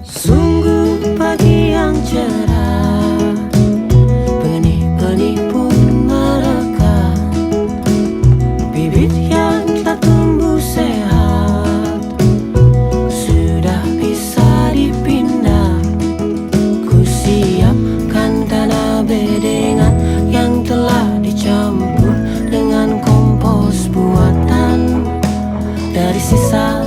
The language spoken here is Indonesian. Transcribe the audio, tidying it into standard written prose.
Sungguh pagi yang cerah, benih-benih pun mereka, bibit yang telah tumbuh sehat sudah bisa dipindah. Ku siapkan tanah bedengan yang telah dicampur dengan kompos buatan dari sisa